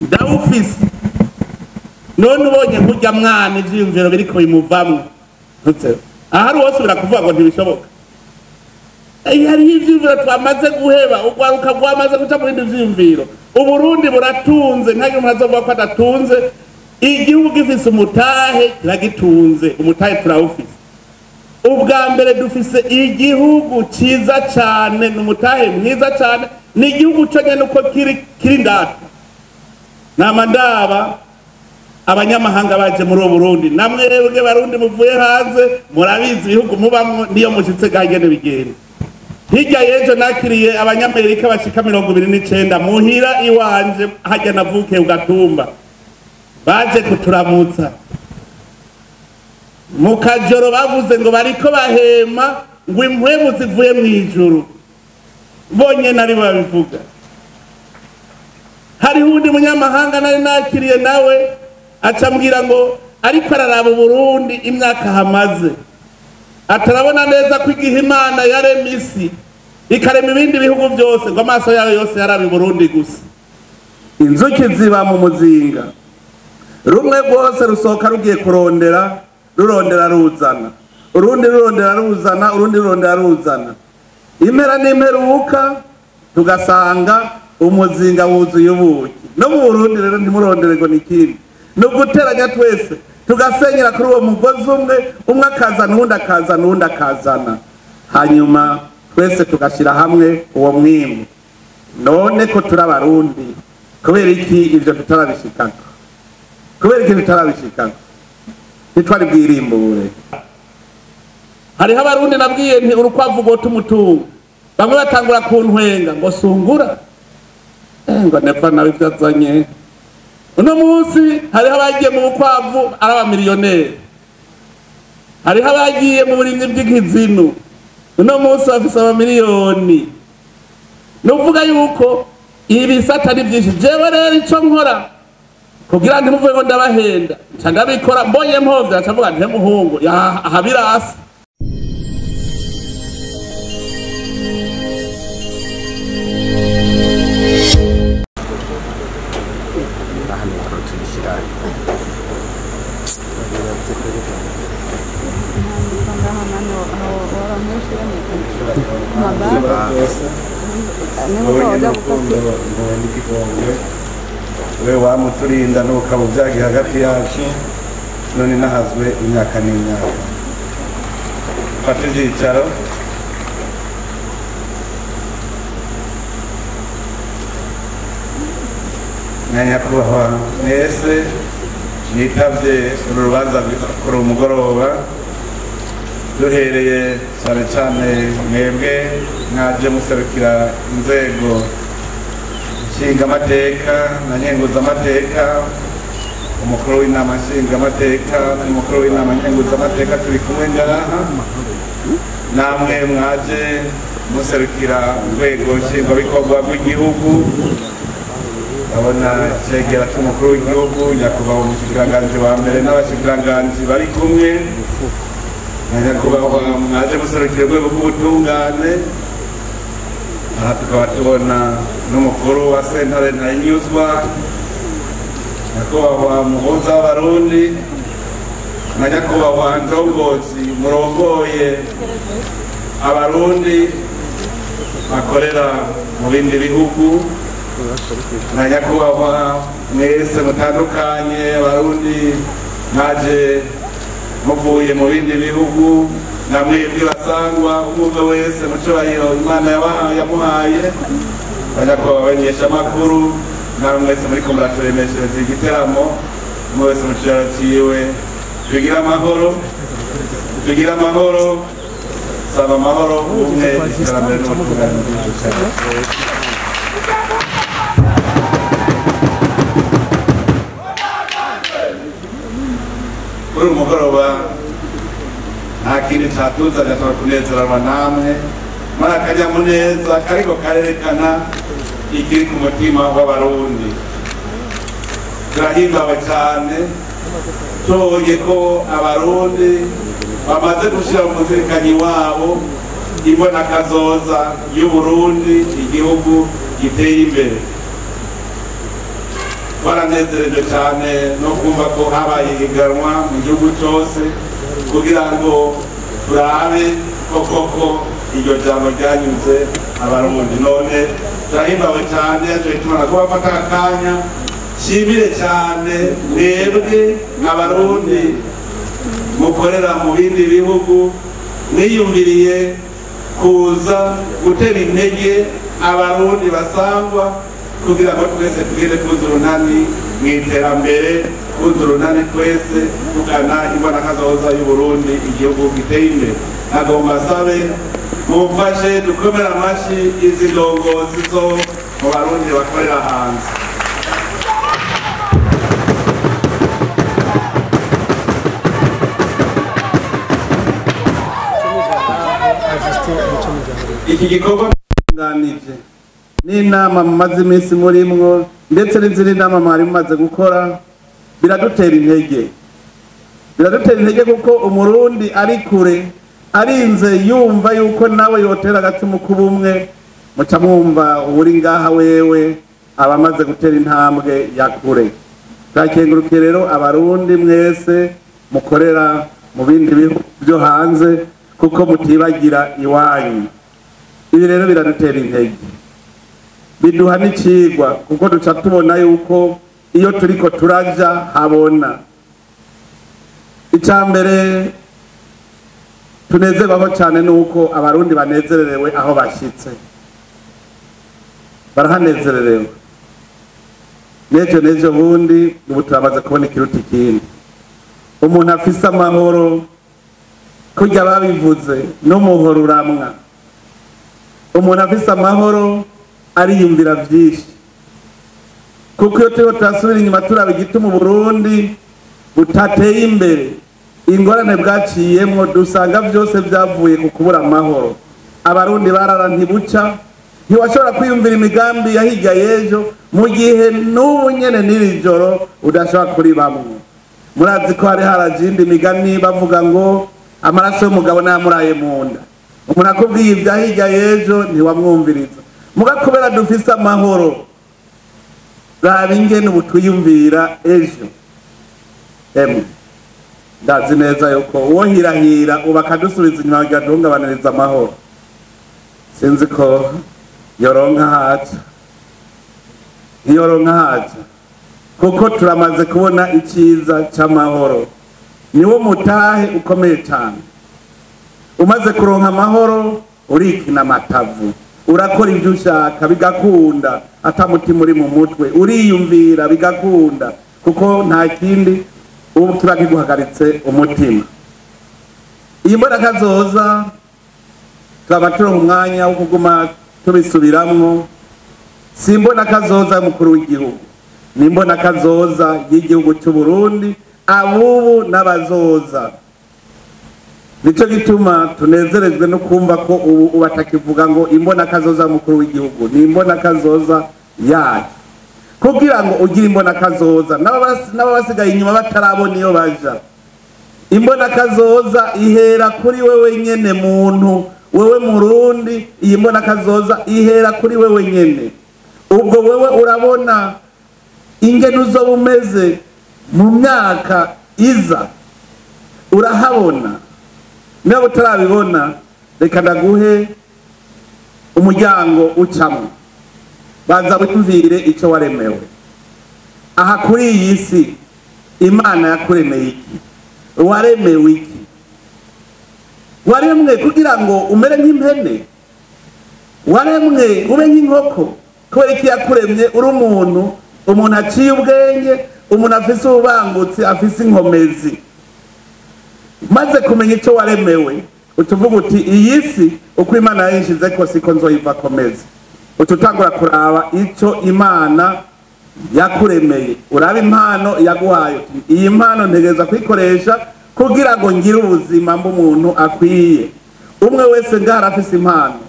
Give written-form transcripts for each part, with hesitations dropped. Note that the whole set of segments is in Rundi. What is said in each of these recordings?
ndawufise none ubonye kurya mwana ivyiyumviro biriko bimuvamwo ahari wose birakuvuga ngo ntibishoboka hariho ivyiyumviro twamaze guheba urwaruka rwamaze guca mu bindi vyiyumviro uburundi buratunze ntagire umuntu azovuga ko adatunze igihugu gifise umutahe kiragitunze umutahe turawufise ubwa mbere dufise igihugu ciza cane n'umutahe mwiza cane ni igihugu co nyene uko kiri ndata nama ndaba abanyamahanga baje muri uwo Burundi namwebwe barundi muvuye hanze murabizi ibihugu mubamwo niyo mushitse gahigene bigenda hirya yejo nakiriye abanyamerika bashika 29 muhira iwanje hajya navuke ugatumba baje kuturamutsa mu kajoro bavuze ngo bariko bahema ngo impwemu zivuye mwijuru bonye nari babivuga hari undi munyamahanga nari nakiriye nawe acambwira ngo ariko araraba Burundi imyaka hamaze atarabona neza ko igihe Imana yaremye isi ikarema ibindi bihugu byose ngo amaso yayo yose yarabi Burundi gusa inzuki ziba mu muzinga rumwe rwose rusohoka rugiye kurondera ruzana urundi rurondera ruzana urundi rurondera ruzana impera n'imperuka tugasanga umuzinga wuzuye ubuki no mu Burundi rero ntimurondere ngo nikindi no guteranya twese tugasenyera kuri uwo mugozi umwe akazana uwundi akazana uwundi akazana hanyuma twese tugashira hamwe uwo mwimbu none ko turi abarundi kubera iki ivyo tutarabishikako ntitwari bwirimbure hariho abarundi nabwiye nti urukwavu gota umutungo bamwe batangura kuntwenga ngo sungura ngo nepfa nawe ivyazanye uno munsi hariho abagiye mu bukwavu ari abamiliyoneri hariho abagiye mu burimyi bw'ikizinu uno munsi bafise amamiliyoni nuvuga yuko ibisata ari byinshi jewe rero ico nkora kugira ngo ntimuvuge ngo ndabahenda nca ndabikora mbonye mpovye acavuga nti muhungu ahabirasi we wamuturinda n'ukaba uvyagi hagati yacu none nahazwe imyaka n'imyaka fata ivyicaro nyakubahwa mwese nitavye uru rubanza kuri umugoroba duhereye cyane cyane mwebwe mwaje muserukira inzego nshingamateka na nkenguzamateka umukuru w'inama nshingamateka n'umukuru w'inama nkenguzamateka turi kumwe ngaha namwe mwaje muserukira urwego nshingwabikorwa rw'igihugu abona cegera cy'umukuru w'igihugu nyakubahwa umushikiranganji wa mbere n'abashikiranganji bari kumwe nyakubahwa mwaje muserukira urwego rw'ubutungane aha tukaba tubona n'umukuru wa sentare ntahinyuzwa nyakubahwa muhuza w'abarundi na nyakubahwa ndongozi murongoye abarundi bakorera mu bindi bihugu na nyakubahwa mwese mutandukanye abarundi mwaje muvuye mu bindi bihugu namwebwe basangwa umwe wese mu cubahiro Imana yamuhaye banyakubahwa abamenyesha amakuru namwe mwese muriko muraturemeshereza igiteramo umwe wese mu cicaro ciwe tugire amahoro saba amahoro umwe iterambere n'ubutungane kuri umugoroba nta kindi catuzanye atora kunezeranwa namwe muri akanyamuneza kariko karerekana ikiri ku mutima w'abarundi turahimbawe cyane tubonye ko abarundi bamaze gushira mu muzirikanyi wabo ibona kazoza y'Uburundi igihugu giteye imbere twaranezereje cyane no kumva ko habaye ihiganwa mu gihugu cyose kugira ngo turabe koko iryo jambo ryanyuze abarundi. None turahimbawe cyane tumana ko bafata akanya shimire cyane mwebwe abarundi mukorera mu bindi bihugu mwiyumviriye kuza gutera intege abarundi basangwa kugira ngo twese tugire kuzurunani mu iterambere, kuzurunani twese tugana imbonakazoza y'Uburundi igihugu giteye imbere. Nagomba sabe mumfashe dukomera amashi izi ndongozi zo mu barundi bakorera hanze. Iki gikorwa nganije n'inama mumaze iminsi murimwo ndetse n'izindi nama mwari mumaze gukora biradutera intege kuko umurundi ari kure arinze yumva yuko nawe yotera agacumu k'ubumwe muca mwumva uri ngaha wewe abamaze gutera intambwe ya kure. Turakengurukiye rero abarundi mwese mukorera mu bindi bihugu byo hanze kuko mutibagira iwanyu. Ibi rero biradutera intege, biduha n'icigwa kuko duca tubona yuko iyo turiko turaja habona. Icambere tunezerwaho cyane nuko abarundi banezererewe aho bashitse, barahanezererewe. Nejo bundi ubu turamaze kubona ikiruta ikindi. Umuntu afise amahoro kurya babivuze n'umuhoro uramwa. Umuntu afise amahoro ariyumvira vyinshi, kuko iyo turiko turasubira inyuma turaba igituma Burundi butateye imbere, ingorane bwaciyemwo dusanga vyose vyavuye ku kubura amahoro. Abarundi barara ntibuca, ntiwashobora kwiyumvira imigambi ya hirya y'ejo mu gihe n'ubu nyene n'iri joro udashobora kuribamwo. Murazi ko hari haraje indi migani bavuga ngo amaraso y'umugabo n'ayamuraye mu nda. Umuntu akubwiye ibya hirya y'ejo ntiwamwumviriza. Muga kubera dufise amahoro, raba ingene ubu twiyumvira ejo. Ndazi neza yuko uwo hirahira ubu akadusubiza inyuma kugira duhungabaniriza amahoro, sinzi ko yoronka haca, ntiyoronka haca, kuko turamaze kubona iciza c'amahoro. Niwo mutahe ukomeye cyane. Umaze kuronka amahoro urikina amatavu, urakora ibyo ushaka bigakunda, atamutima uri mu mutwe, uriyumvira bigakunda, kuko nta kindi ubu kiba kiguhagaritse umutima. Iyi mbonakazoza turaba turonka umwanya wo kuguma tubisubiramwo. Si imbonakazoza y'umukuru w'igihugu, ni imbonakazoza y'igihugu cy'u Burundi, abubu n'abazoza. Nico gituma tunezerejwe no kumva ko ubu batakivuga ngo imbonakazoza y'umukuru w'igihugu, ni imbonakazoza yacu, kugira ngo ugire imbonakazoza n'abasigaye inyuma batarabona iyo baja. Imbonakazoza ihera kuri wewe nyene muntu, wewe Murundi. Iyi mbonakazoza ihera kuri wewe nyene. Ubwo wewe urabona ingene uzoba umeze mu myaka iza, urahabona. Niba utarabibona reka ndaguhe umuryango ucamwo, banza wiyumvire ico waremewe. Aha kuri iyi si Imana yakuremeye iki? Waremewe iki? Waremwe kugira ngo umere nk'impene? Waremwe ube nk'inkoko? Kubera iki yakuremye uri umuntu aciye ubwenge, umuntu afise ubangutse, afise inkomezi. Maze kumenya ico waremewe utuvuga uti iyi si uko Imana yayishize ko siko nzoyiva komeza. Ututangura kuraba ico Imana yakuremeye, uraba impano yaguhaye. Iyi mpano ntegereza kwikoresha kugira ngo ngire ubuzima mb'umuntu akwiye. Umwe wese ngara afise impano,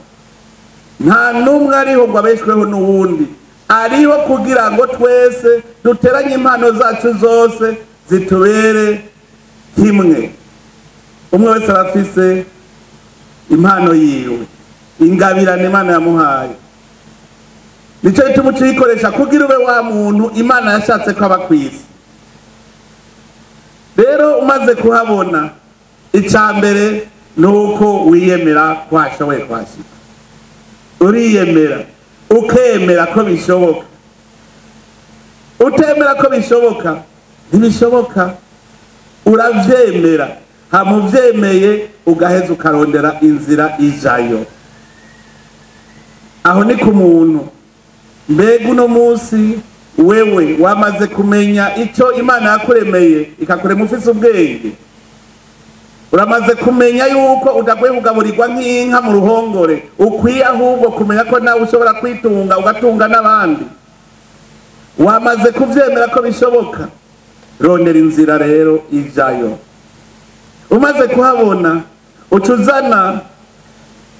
nta numwe ariho ngo abeshweho n'uwundi, ariho kugira ngo twese duteranye impano zacu zose zitubere kimwe. Umwe wese arafise impano yiwe, ingabirane Imana yamuhaye. nico gituma ucikoresha kugira ube wa muntu Imana yashatse ko aba kw'isi. Rero umaze kuhabona, icambere nuko wiyemera ko hashoboye kwashika. Uriyemera ukemera ko bishoboka. Utemera ko bishoboka ntibishoboka. Uravyemera, hamuvyemeye ugaheza ukarondera inzira ijayo. Aho ni ku muntu. Mbega uno munsi wewe wamaze kumenya icyo Imana yakuremeye ikakurema ufise ubwenge? Uramaze kumenya yuko udakwiye kugaburirwa nk'inka mu ruhongore, ukwiye ahubwo kumenya ko nawe ushobora kwitunga ugatunga n'abandi? Wamaze kuvyemera ko bishoboka? Rondera inzira rero ijayo. Umaze kuhabona, ucuzana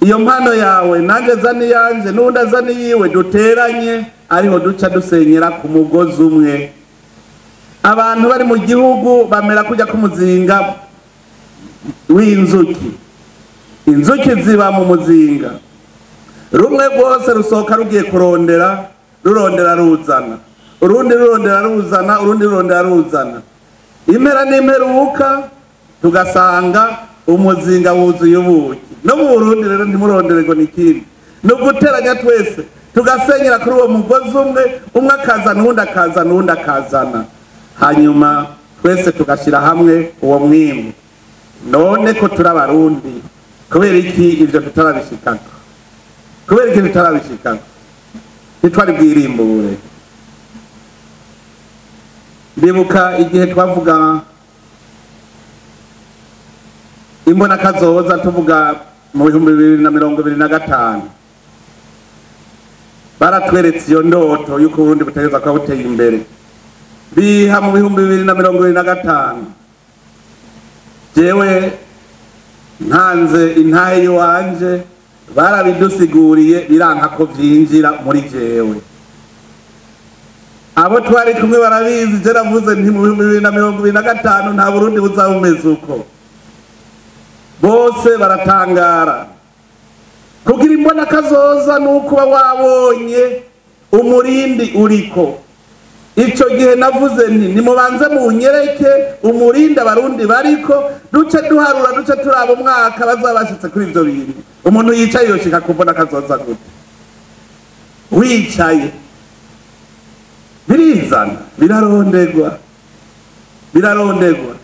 iyo mpano yawe, nanjye zana iyanje, n'undi azana iyiwe, duteranye, ariho duca dusenyera ku mugozi umwe. Abantu bari mu gihugu bamera kujya kumuzinga w'inzuki. Inzuki ziba mu muzinga, rumwe rwose rusohoka rugiye kurondera, rurondera ruzana, urundi rurondera ruzana, urundi rurondera ruzana. Impera n'imperuka tugasanga umuzinga wuzuye ubuki. No mu Burundi rero ntimurondere ngo nikindi, no guteranya twese tugasenyera kuri uwo mugozi umwe, umwe akazana uwundi akazana uwundi akazana, hanyuma twese tugashira hamwe uwo mwimbu. None ko turi Abarundi, kubera iki ivyo tutarabishikako? Kubera iki tutarabishikako? Ntitwari bwirimbure. Ndibuka igihe twavuga imbona kazoza, tuvuga mu 2025, baratweretse iyo ndoto yuko Burundi butegeza kuba buteye imbere. Biha mu 2025, jewe ntanze intahe yiwanje, barabidusiguriye biranka ko vyinjira muri jewe. Abo twari kumwe barabizi, je navuze nti mu 2025 nta Burundi buzaba bumeze uko. Bose baratangara. Kugira imbona kazoza nuko wabonye umurindi uriko. Ico gihe navuze nti nimubanze munyereke umurindi Abarundi bariko, duce duharura, duce turaba umwaka bazabashitse kuri ivyo bintu. Umuntu yicaye yoshika kumbona kazoza gute? Wicaye birizana, birarondegwa, birarondegwa.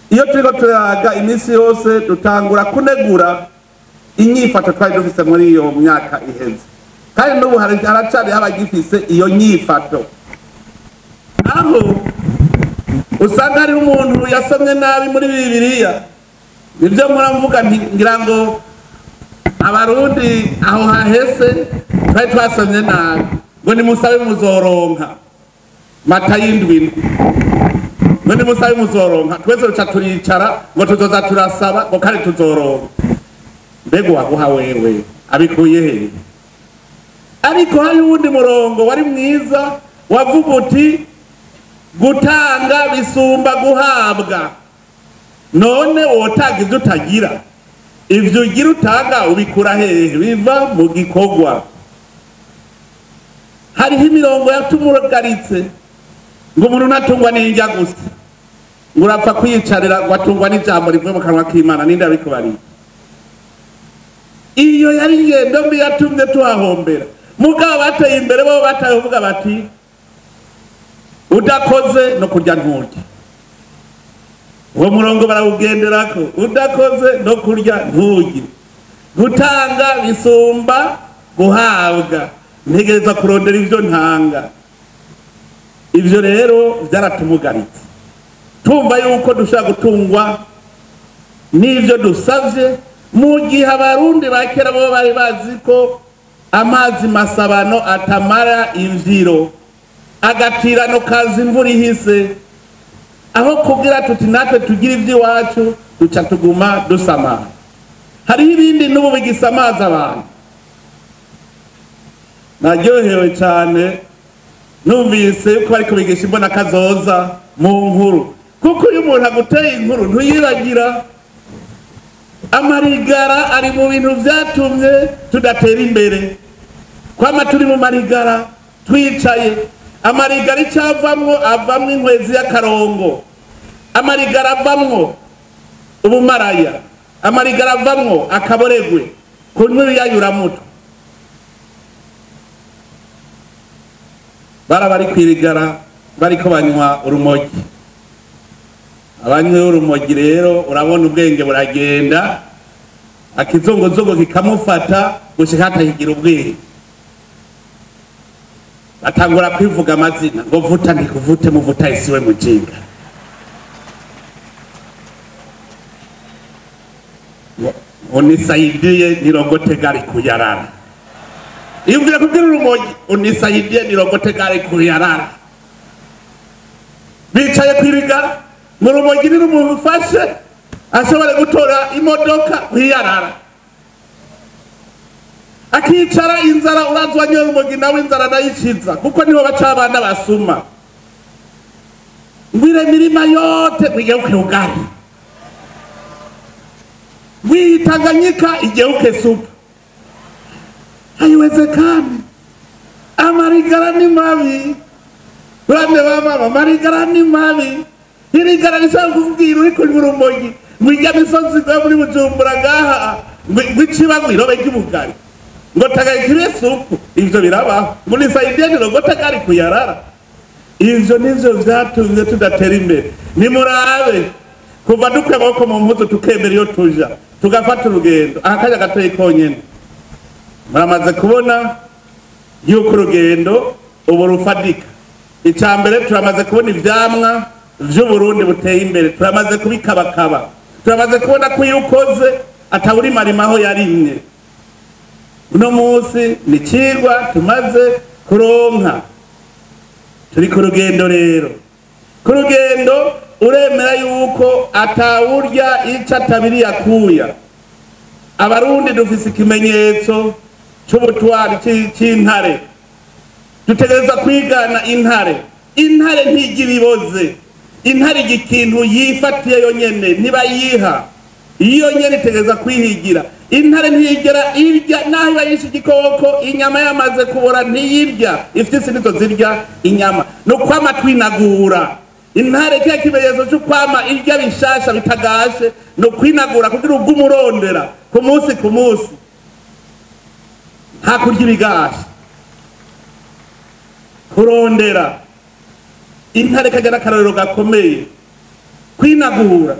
Iyo turiko turaga iminsi yose dutangura kunegura inyifato twari dufise muri iyo myaka iheze, kandi n'ubu haracari abagifise iyo nyifato. Aho usanga hari umuntu yasomye nabi muri Bibiliya, nivyo muramvuga ngira ngo Abarundi aho hahese twari twasomye nabi, ngo nimusabe muzoronka. Matayo 7. None musabe muzoronka, twese ruca turicara ngo tuzoza turasaba ngo kandi tuzoronka. Mbega waguha wewe abikuye he? Ariko hari uwundi murongo wari mwiza wavuga uti gutanga bisumba guhabwa. None wotanga ivyo utagira, ivyo ugira utanga ubikura hehe? Biva mu gikorwa. Hariho imirongo yatumugaritse ngo umuntu ntatungwa n'indya gusa, ngo urapfa kwiyicarira watungwa n'ijambo rivuye mu kanwa k'Imana. Ninde abikubariye? Iyo yari ingendo mbi yatumye tuhahombera. Mugabo bateye imbere bo batavuga bati udakoze no kurya nturya. Uwo murongo barawugenderako, udakoze no kurya nturye. Gutanga bisumba guhabwa, ntegereza kurondera ivyo ntanga. Ivyo rero vyaratumugaritse, tumva yuko dushaka gutungwa n'ivyo dusavye, mu gihe Abarundi bakera bo bari bazi ko amazi masabano atamara imvyiro, agatirano kaza imvura ihise. Aho kugira tuti natwe tugira ivy'iwacu duca tuguma dusamara. Hariho ibindi n'ubu bigisamaza abantu. Naryohewe cyane numvise yuko bariko bigisha imbona kazoza mu nkuru, kuko uyu muntu aguteye inkuru ntuyibagira. Amarigara ari mu bintu vyatumye tudatera imbere. kwama turi mu marigara twicaye. Amarigara icavamwo avamwo inkwezi y'akarongo, amarigara avamwo ubumaraya, amarigara avamwo akaboregwe kunywa yayuramutwe. Bari kwirigara bariko banywa urumogi. Abanywe urumogi rero urabona ubwenge buragenda, akizongozongo kikamufata gushika hatahigira ubwenge. Batangura kwivuga amazina ngo vuta ndikuvute muvuta isiwe mujinga. Unisaidie nirogote gari kuyarara. Iyumvira kubwira urumogi, unisaidie nirogote gari kuyarara. Bicaye kwirigara mu rumogi nirumufashe ashobora gutora imodoka kwiyarara. Akicara inzara urazwa nyo urumogi nawe inzara nayiciza kuko niho baca abana basuma. Ngwire mirima yote kwigeuke ugari, Tanganyika igeuke supu. Haiwezekani. Amarigara ni mabi. Bande baba amarigara ni mabi. Irigara lisanga kubwira uri kunywa urumogi. Ngwijya misozi kwa muri Bujumbura ngaha. Ngwichiba ngwirobe ry'ubugari. Ngo tagaikire supu. Ivyo biraba. Muri Saidia ngo tagari kuyarara. Ivyo nivyo vyatumye tudatera imbere. Nimurabe kuva dukwe amaboko mu mpuzu tukemera iyo tuja tugafata urugendo akanya gatoyi konyene. Muramaze kubona yuko urugendo ubu rufadika. Icambere turamaze kubona ivyamwa vy'Uburundi buteye imbere, turamaze kubikabakaba, turamaze kubona ko yukoze atawuri marimaho yarimye. Uno munsi ni cigwa tumaze kuronka. Turi ku rugendo rero. Ku rugendo uremera yuko atawurya ica atabiri yakuya. Abarundi dufise ikimenyetso c'ubutwari c'intare. Dutegereza kwigana intare. Intare ntigira ibiboze. Intare ikintu yifatiye yonyene ntibayiha. Iyo nyene itegereza kwihigira. Intare ntiyigera irya naho bayisha igikoko inyama yamaze kubora ntiyirya. Ifite nizo zirya inyama. No kwama twinagura. Intare kya kimenyetso cyo kwama irya bishasha bitagashe no kwinagura kugira ugumurondera ku munsi hakurya ibigashe kurondera. Intare kagera karorero gakomeye kwinagura.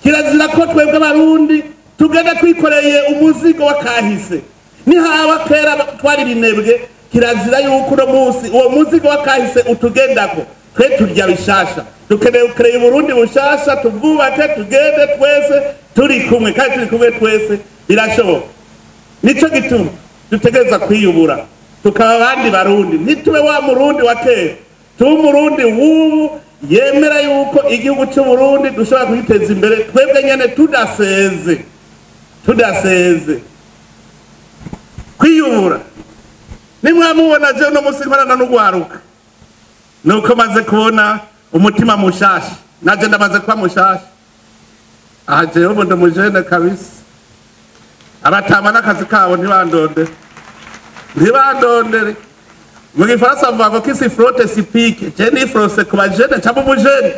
Kirazira ko twebwe abarundi tugenda twikoreye umuzigo wakahise. Ni haba kera twari binebwe kirazira yuko no munsi uwo muzigo wakahise utugendako. Twe turya bishasha dukeneye ukreye Burundi bushasha tubwubake tugende twese turi kumwe kandi turi kumwe twese birashoboka. Nico gituma dutegereza kwiyubura tukaba abandi barundi ntitube wa murundi wa kera, tube umurundi wubu yemera yuko igihugu cy'u Burundi dushobora kwiteza imbere twebwe nyene tudaseze kwiyubura. Nimwamubona je no musi nkorana n'ugwaruka nuko maze kubona umutima mushasha, naje ndamaze kwa mushasha. Aje ubu ndumujene kabisa. Abatama n'akazi kabo ntibandondere. Mu Gifaransa bavuga ko isi frotte si pique, je ni frose ku bajene cyangwa umujene.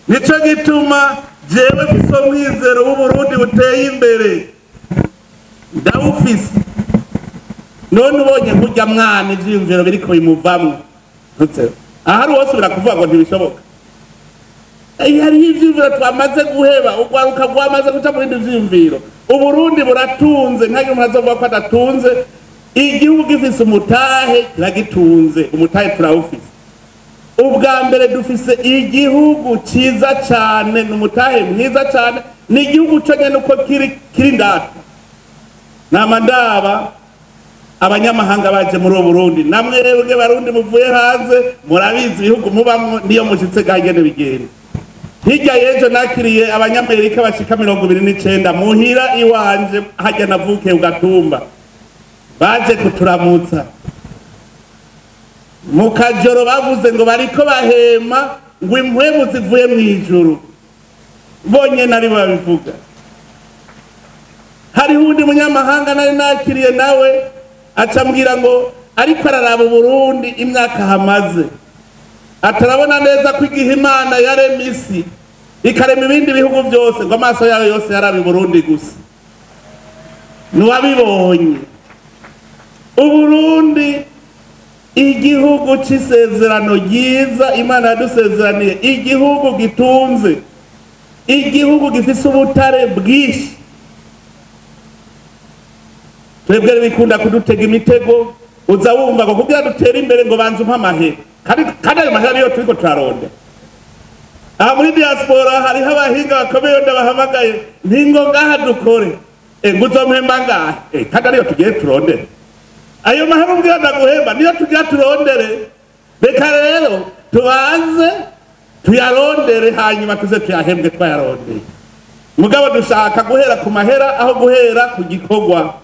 Nico gituma jewe fiso mwizero w'Uburundi buteye imbere. Ndawufise. None ubonye nkujya mwana ivyumviro biriko bimuvamwe. Ahari wose birakuvuga ngo ntibishoboka. Hari ivyumviro twamaze guheba, ugwaruka gwamaze guca mu bindi vyumviro. Uburundi buratunze nkaje umuntu azovuga ko adatunze. Igihugu gifise umutahe kiragitunze, umutahe turawufise. Ubwa mbere dufise igihugu ciza cyane, n'umutahe mwiza cyane, ni igihugu cyo nyene uko kiri ndata. Namandaba abanyamahanga baje muri Burundi, namwebwe barundi muvuye hanze murabizi ibihugu mubamwo niyo mushitse gahagene bigenda. Hirya yejo nakiriye abanyamerika bashika 29 muhira iwanje hajya navuke ugatumba. Baje kuturamutsa. Mukajoro bavuze ngo bariko bahema ngo impwemu zivuye mu ijuru. Bonye nari babivuga. Hari hundi munyamahanga nari nakiriye nawe acambwira ngo ariko araraba Burundi imyaka hamaze atarabona neza ko igihe Imana yarema isi ikarema ibindi bihugu byose ngo amaso yawe yose yarabi Burundi gusa nuwabibonye Uburundi igihugu c'isezerano ryiza Imana yadusezeraniye igihugu gitunze igihugu gifise ubutare bwinshi twebwe bikunda kudutega imitego uza wumva ngo kugira dutere imbere ngo banze amahera kandi ayo mahera niyo turiko turaronde aha muri diaspora hariho abahinga bakomeye ndabahamagaye ntingo ngaha dukore ngo uzompemba ngahe kandi ariyo tugiye turondere ayo mahera ubwira ndaguhemba niyo tugira turondere reka rero tubanze tuyarondere hanyuma tuze tuyahembwe twayarondeye mugabo dushaka guhera ku mahera aho guhera ku gikorwa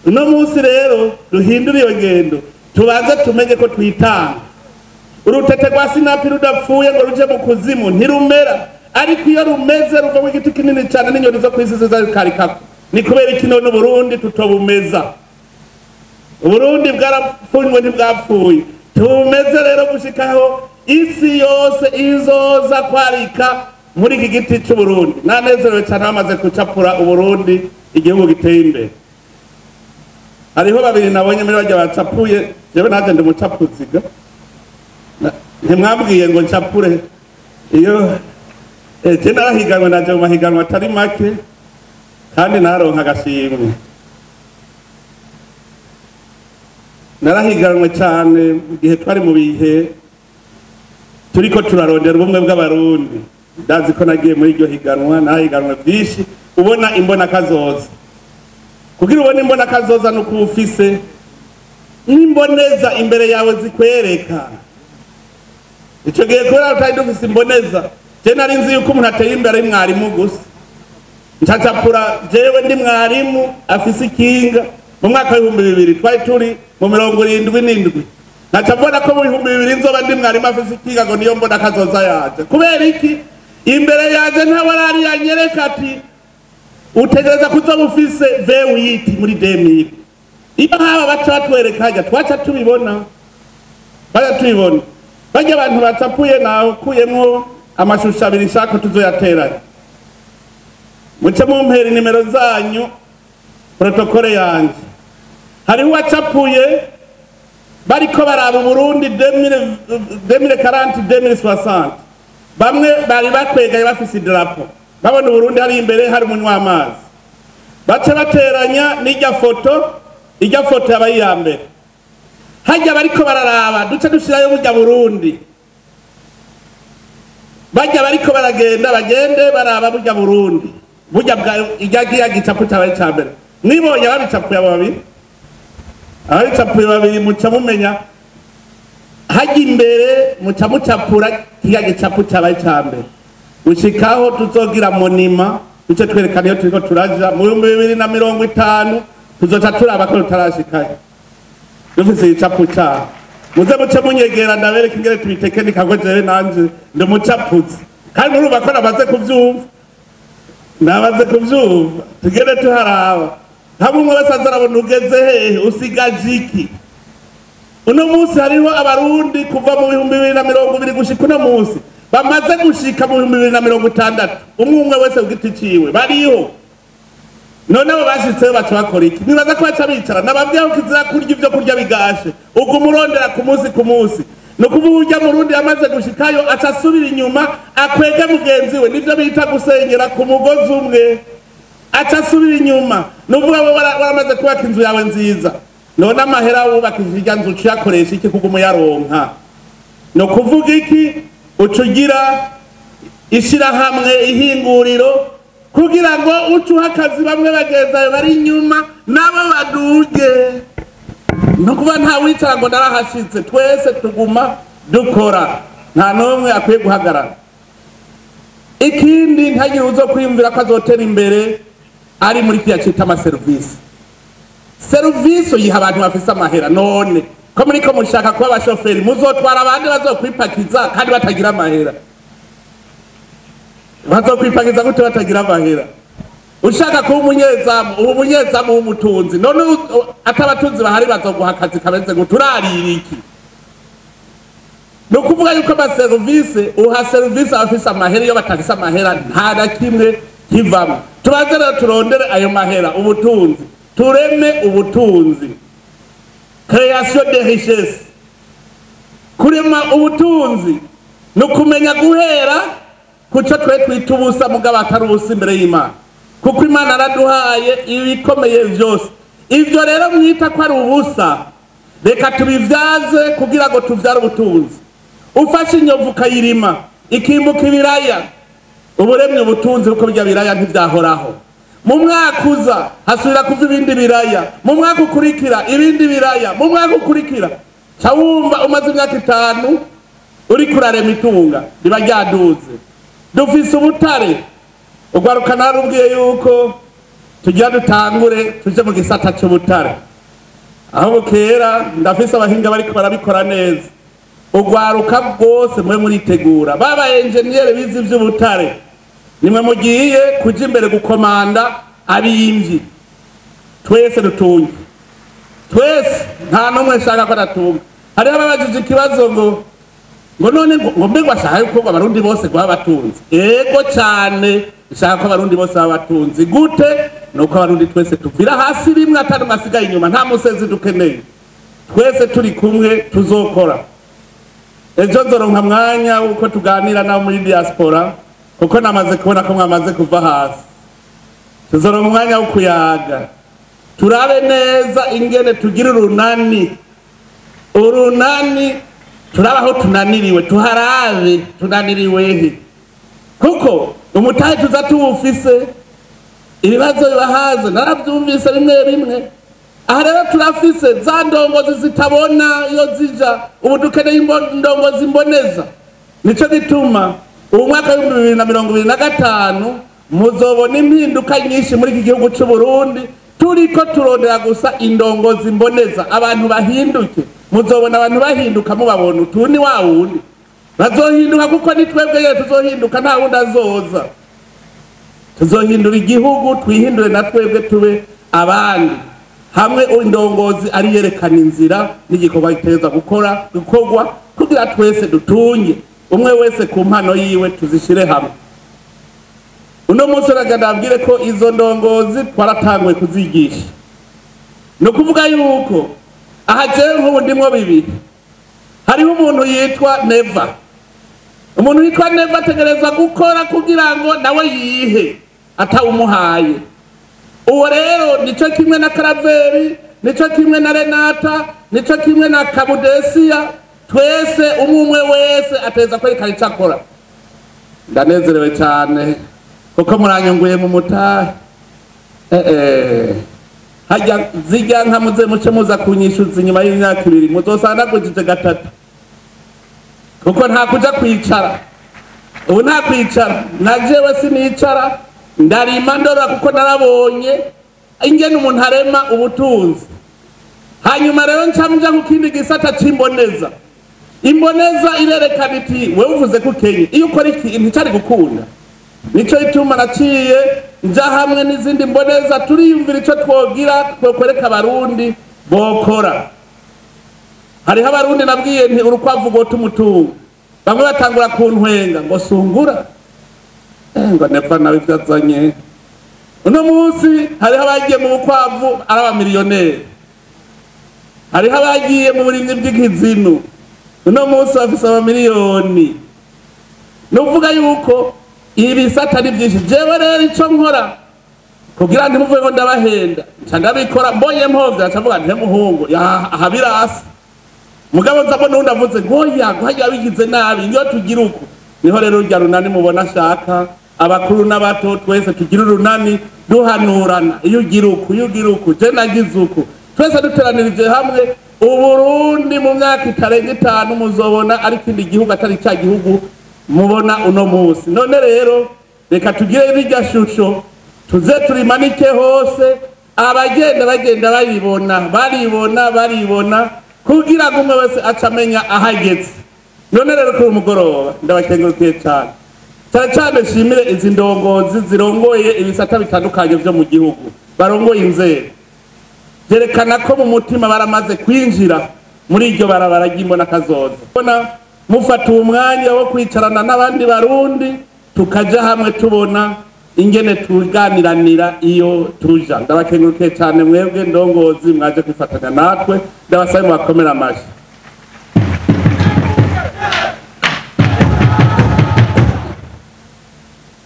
uno munsi rero duhindura iyo ngendo tubanze tumenye ko twitanga urutete rwa sinapi rudapfuye ngo ruje mu kuzimu ntirumera ariko iyo rumeze ruvamo igiti kinini cyane n'inyoni zo kwisi zizakarikako ni kubera iki none Burundi tutobumeza Burundi bwarapfunywe ntibwapfuye tubumeze rero gushikaho isi yose izoza kwarika muri iki giti c'Uburundi nanezerewe cyane bamaze gucapura Uburundi igihugu giteye imbere hariho babiri nabonye muri bajya bacapuye jewe naje ndi mucapuziga ntimwambwiye ngo ncapure iyo je narahiganwe naje mu mahiganwa atari make kandi naronka agashimwe narahiganwe cyane mu gihe twari mu bihe turiko turarondera ubumwe bw'abarundi ndazi ko nagiye muri iryo higanwa nahiganwe byinshi ubona imbona kazoza kugira ubone imbona kazoza no kubufise imboneza imbere yawe zikwereka ico gihe kubera utari dufise imboneza je nari nzi yuko umuntu ateye imbere y'umwarimu gusa ncacapura jewe ndi mwarimu afise ikinga mu mwaka w'ibihumbi 2000 twari turi mu 77 nacabona ko mu 2000 nzoba ndi mwarimu afise ikinga ngo niyo mbona kazoza yaje kubera iki imbere yaje ntawarari yanyereka ati utegereza kuza bufise V8 muri 2000 iyo haba baca batwereka hajya twaca tubibona bajya abantu bacapuye nawe ukuyemwo amashusho abiri nshaka tuzoyateranya muce mumpera nimero zanyu protokole yanje hariho uwacapuye bariko baraba Burundi 2040-2060 bamwe bari bakwegaye bafise idarapo babona Burundi hari imbere hari umunywa amazi bace bateranya n'ijya foto yaba yambere hajya bariko bararaba duce dushirayo burya Burundi bajya bariko baragenda bagende baraba burya Burundi burya ijya gicapu cyabaye cyambere nibonye babicapuye ababicapuye babiri muca mumenya hajya imbere muca mucapura kijya gicapu cyabaye cyambere ushikaho tuzogira monima duce twerekana iyo turiko turaja mu 2050 tuzoca turaba ko tutarashikaye dufise igicapu cyaho muze muce munyegera ndabereka ingere tubitekenika ngo jewe nanje ndi mucapuzi kandi murumva ko nabaze kuvyumva tugende tuharaba hamwe umwe wese azarabona ugeze hehe usigaje iki uno munsi hariho abarundi kuva mu 2020 gushika uno munsi bamaze gushika mu 2060 umwe wese ugiti ciwe bariho none abo bashitseyo baca bakora iki nibaza ko baca bicara nababwiye ko kizira kurya ivyo kurya bigashe ubwo umurondera ku munsi no kuvuga urya murundi yamaze gushikayo aca asubira inyuma akwege mugenzi we nivyo bita gusenyera ku mugozi umwe aca asubira inyuma nuvuga bo baramaze kubaka inzu yawe nziza none amahera wubakishije irya nzu uyakoresha iki kuguma yaronka no kuvuga iki ucugira ishirahamwe ihinguriro kugira ngo ucuha akazi bamwe bagenzayo bari inyuma nabo baduge no kuba nta wicara ngo narahashitse twese tuguma dukora nta nomwe akwiye guhagarara ikindi ntagire uzo kwiyumvira ko azotera imbere ari muri kiya cita amaserivisi yiha abantu bafise amahera none ko muri ko mushaka kuba abashoferi muzotwara abandi bazokwipakiza kandi batagira amahera bazokwipakiza gute batagira amahera ushaka kuba umunyezamu ubu umunyezamu w'umutunzi none atabatunzi bahari bazoguha akazi kameze ngo turarira iki no kuvuga yuko ba service uha service abafise amahera iyo batafise amahera nta na kimwe kivamo turaze rero turondere ayo mahera ubutunzi tureme ubutunzi création de richesse kurema ubutunzi no kumenya guhera kuco twe twita ubusa mugabo atari ubusa imbere y'Imana kuko Imana araduhaye ibikomeye byose ivyo rero mwita ko ari ubusa reka tubivyaze kugira ngo tuvyare ubutunzi ufashe inyovu ukayirima ikimbuka ibiraya uburemye ubutunzi kuko bijya biraya ntivyahoraho mu mwaka uza hasubira kuva ibindi biraya mu mwaka ukurikira ibindi biraya mu mwaka ukurikira ca wumva umaze imyaka 5 uri kurarema itunga riba ryaduze dufise ubutare ugwaruka narubwiye yuko tujya dutangure tuje mu gisata cy'ubutare aho bukera ndafise abahinga bariko barabikora neza ugwaruka bwose mwe muritegura baba engineer bizi by'ubutare nimwe mugiye kuja imbere gukomanda abimvyi twese dutunge twese nta numwe shaka ko datunga hari ababajije ikibazo ngo none ngo mbegwa ashaka yuko abarundi bose gwa batunzi ego cyane ishaka ko abarundi bose babatunzi gute nuko abarundi twese tuvira hasi rimwe atari masigaye inyuma nta musezi dukeneye twese turi kumwe tuzokora ejo nzoronka mwanya uko tuganira na muri diaspora kuko namaze kubona ko mwamaze kuva hasi tuzoronka umwanya wo kuyaga turabe neza ingene tugira urunani turabaho tunaniriwe tuharabe tunaniriwehe kuko umutahe tuza tuwufise ibibazo bibahaze narabyumvise bimwe aha rero turafise za ndongozi zitabona iyo zija ubu dukeneye indongozi mboneza nico gituma ubu mwaka wa 2025 muzobona impinduka nyinshi muri iki gihugu cy'u Burundi turiko turondera gusa indongozi mboneza abantu bahinduke muzobona abantu bahinduka mubabona utuni wa wundi bazohinduka kuko ni twebwe yeye tuzohinduka nta wundi azoza tuzohindura igihugu twihindure na twebwe tube abandi hamwe indongozi ari yerekana inzira n'igikorwa giteza gukorwa kugira twese dutunge umwe wese ku mpano yiwe tuzishire hamwe uno munsi uragandabwire ko izo ndongozi twaratangwe kuzigisha no kuvuga yuko aha jewe nk'ubu ndimwo bibiri hariho umuntu yitwa Neva umuntu yitwa Neva ategereza gukora kugira ngo nawe yihe atawumuhaye uwo rero nico kimwe na Karaveri nico kimwe na Renata nico kimwe na Kabudesia twese umwe wese ateza kwerekana icyo akora ndanezerewe cyane kuko muranyunguye mu mutahe hajya zijya nka muze muce muza kunyishuza inyuma y'imyaka 2 muzosana gujije 3 kuko nta kuja kwicara ubu nta kwicara najewe sinicara ndarima ndora kuko narabonye ingene umuntu arema ubutunzi hanyuma rero ncamja ku kindi gisata cimboneza imboneza irerekana iti wewe uvuze ko Kenya iyo ukora iki ntitari gukunda nico ituma naciye nja hamwe n'izindi mboneza turiyumvira ico twogira twokwereka abarundi bokora hariho abarundi nabwiye nti urukwavu go tumutunga bamwe batangura kuntwenga ngo sungura ngo nepfa nawe vyazanye uno munsi hariho abagiye mu bukwavu araba miliyoneri hariho abagiye mu burimyi bw'ikizinu uno munsi bafise amamiliyoni nuvuga yuko ibisata ari byinshi jewe rero ico nkora kugira ndi muvuye ngo ndabahenda nca ndabikora mbonye mpovya nca mvuga nti muhungu ahabirasi mugabo nzabona nundi avuze ngo hajya bigize nabi niyo tugira uko niho rero urya runani mubona shaka abakuru n'abato twese tugira urunani duhanurana iyo ugira uko je nagize uko twese duteranirije hamwe Uburundi mu myaka itarenga 5 muzobona ari kindi gihugu atari cya gihugu mubona uno munsi none rero reka tugire bijya shusho tuze turimanike hose abagenda baribona kugira ngo umwe wese acamenya ahageze none rero ko umugoroba ndabakengurukiye cyane cyane shimire izi ndongozi zirongoye ibisata bitandukanye byo mu gihugu barongoye inzego byerekana ko mu mutima baramaze kwinjira muri iryo barabara ry'imbona kazoza bona mufata umwanya wo kwicarana n'abandi barundi tukaja hamwe tubona ingene tuganiranira iyo tuja. Ndabakengurukiye cyane mwebwe ndongozi mwaje kwifatanya natwe, ndabasabe mubakomera amashyi.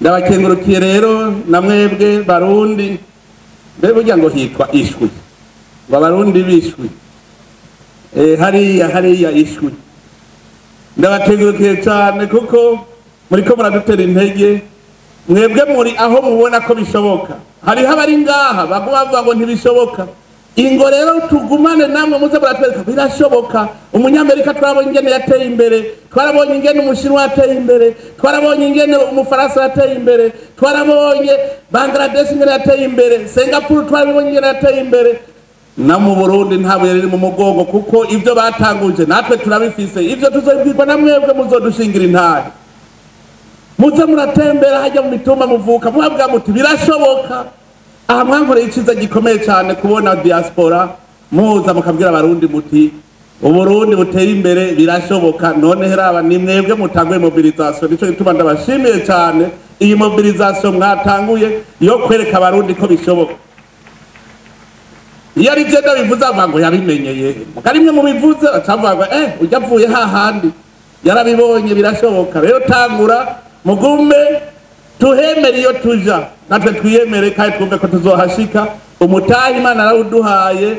Ndabakengurukiye rero na mwebwe barundi, mbere burya ngo hitwa ishwi, ngo abarundi bishwi hariya ishwi. Ndabakengurukiye cyane kuko muriko muradutera intege, mwebwe muri aho mubona ko bishoboka. Hariho abari ngaha bavuga ngo ntibishoboka, ingo rero tugumane namwe muze muratwereka birashoboka. Umunyamerika twarabonye ingene yateye imbere, twarabonye ingene umushinwa yateye imbere, twarabonye ingene umufaransa yateye imbere, twarabonye Bangladesh ingene yateye imbere, Singapore twarabonye ingene yateye imbere. Na mu Burundi ntabwo yari mu mugongo, kuko ibyo batanguje natwe turabifise, ibyo tuzobwirwa na mwebwe muzodushingira intahe. Muze muratembera hajya mu mitumba muvuka muhabwa muti birashoboka. Aha mwankoreye iciza gikomeye cyane kubona diaspora muza mukabwira abarundi muti Uburundi buteye imbere birashoboka. None heraba ni mwebwe mutanguye mobilisation, nico gituma ndabashimiye cyane iyi mobilisation mwatanguye yo kwereka abarundi ko bishoboka. Iyo ari je ndabivuze avango yabimenyeye, mukarimwe mu bivuze acavuga ujya avuye hahandi yarabibonye birashoboka. Rero tangura mugume tuhemere iyo tuja, natwe twiyemere kandi twumve ko tuzohashika. Umutahe Imana arawuduhaye,